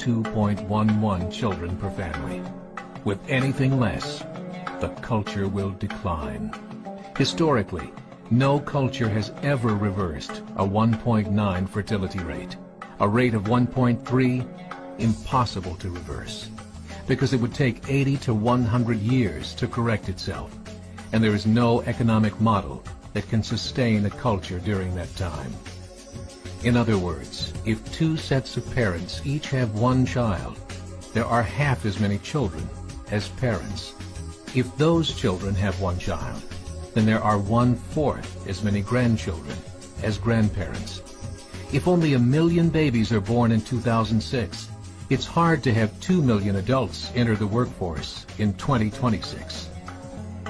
2.11 children per family. With anything less, the culture will decline. Historically, no culture has ever reversed a 1.9 fertility rate. A rate of 1.3, impossible to reverse, because it would take 80 to 100 years to correct itself, and there is no economic model that can sustain a culture during that time. In other words, if two sets of parents each have one child, there are half as many children as parents. If those children have one child, then there are 1/4 as many grandchildren as grandparents. If only 1 million babies are born in 2006, it's hard to have 2 million adults enter the workforce in 2026.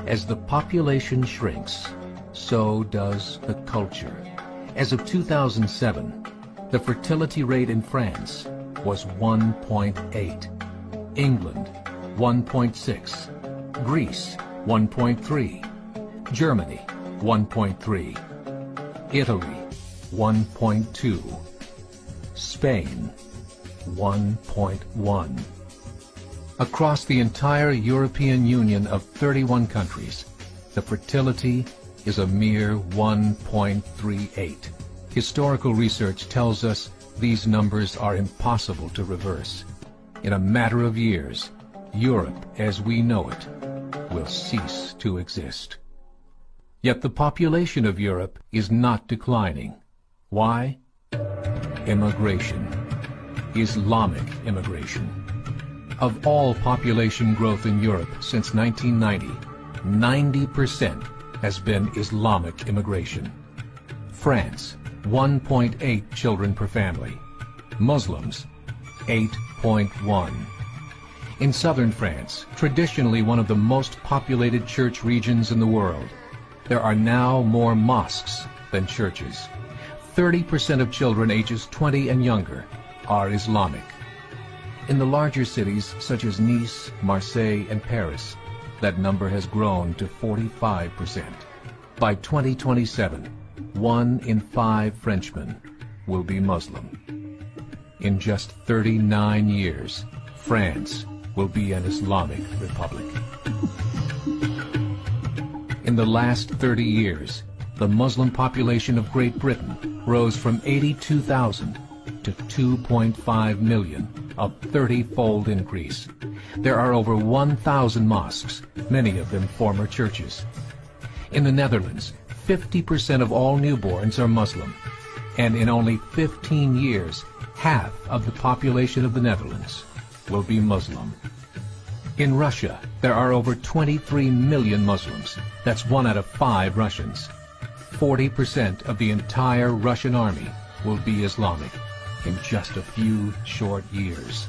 As the population shrinks, so does the culture. As of 2007, the fertility rate in France was 1.8, England 1.6, Greece 1.3, Germany 1.3, Italy 1.2, Spain 1.1. Across the entire European Union of 31 countries, the fertility is a mere 1.38. Historical research tells us these numbers are impossible to reverse. In a matter of years, Europe as we know it will cease to exist. Yet the population of Europe is not declining. Why? Immigration. Islamic immigration. Of all population growth in Europe since 1990, 90% has been Islamic immigration. France, 1.8 children per family. Muslims, 8.1. In southern France, traditionally one of the most populated church regions in the world, there are now more mosques than churches. 30% of children ages 20 and younger are Islamic. In the larger cities such as Nice, Marseille, and Paris, that number has grown to 45%. By 2027, 1 in 5 Frenchmen will be Muslim. In just 39 years, France will be an Islamic republic. In the last 30 years, the Muslim population of Great Britain rose from 82,000 to 2.5 million, a 30-fold increase. There are over 1,000 mosques, many of them former churches. In the Netherlands, 50% of all newborns are Muslim, and in only 15 years, half of the population of the Netherlands will be Muslim. In Russia, there are over 23 million Muslims. That's 1 out of 5 Russians. 40% of the entire Russian army will be Islamic in just a few short years.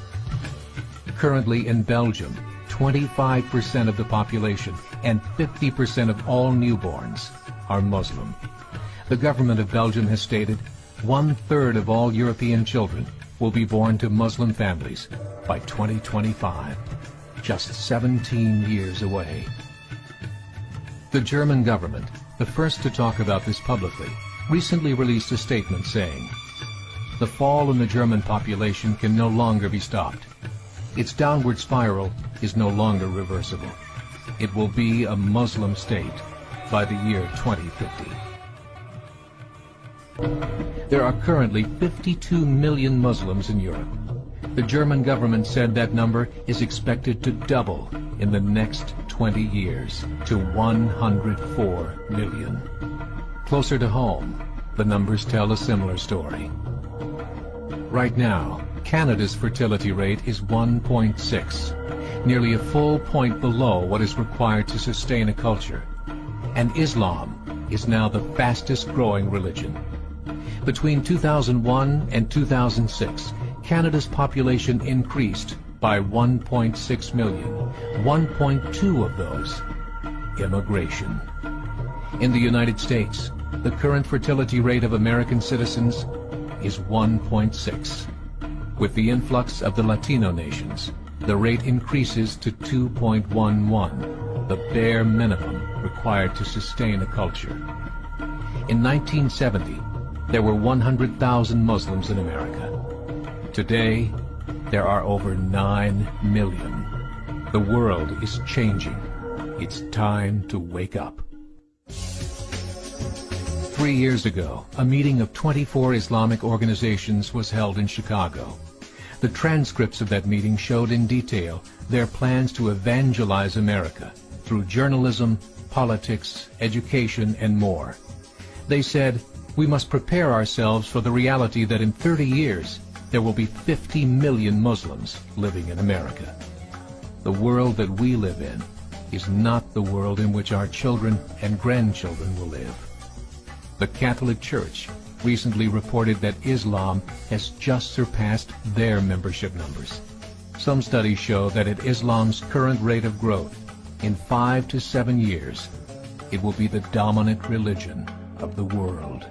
Currently in Belgium, 25% of the population and 50% of all newborns are Muslim. The government of Belgium has stated 1/3 of all European children will be born to Muslim families by 2025, just 17 years away. The German government, the first to talk about this publicly, recently released a statement saying, "The fall in the German population can no longer be stopped. Its downward spiral is no longer reversible. It will be a Muslim state by the year 2050. There are currently 52 million Muslims in Europe. The German government said that number is expected to double in the next 20 years to 104 million. Closer to home, the numbers tell a similar story. Right now, Canada's fertility rate is 1.6, nearly a full point below what is required to sustain a culture. And Islam is now the fastest growing religion. Between 2001 and 2006, Canada's population increased by 1.6 million, 1.2 of those immigration. In the United States, the current fertility rate of American citizens is 1.6. With the influx of the Latino nations, the rate increases to 2.11, the bare minimum required to sustain a culture. In 1970, there were 100,000 Muslims in America. Today, there are over 9 million. The world is changing. It's time to wake up. 3 years ago, a meeting of 24 Islamic organizations was held in Chicago. The transcripts of that meeting showed in detail their plans to evangelize America through journalism, politics, education, and more. They said, we must prepare ourselves for the reality that in 30 years, there will be 50 million Muslims living in America. The world that we live in is not the world in which our children and grandchildren will live. The Catholic Church recently reported that Islam has just surpassed their membership numbers. Some studies show that at Islam's current rate of growth, in 5 to 7 years, it will be the dominant religion of the world.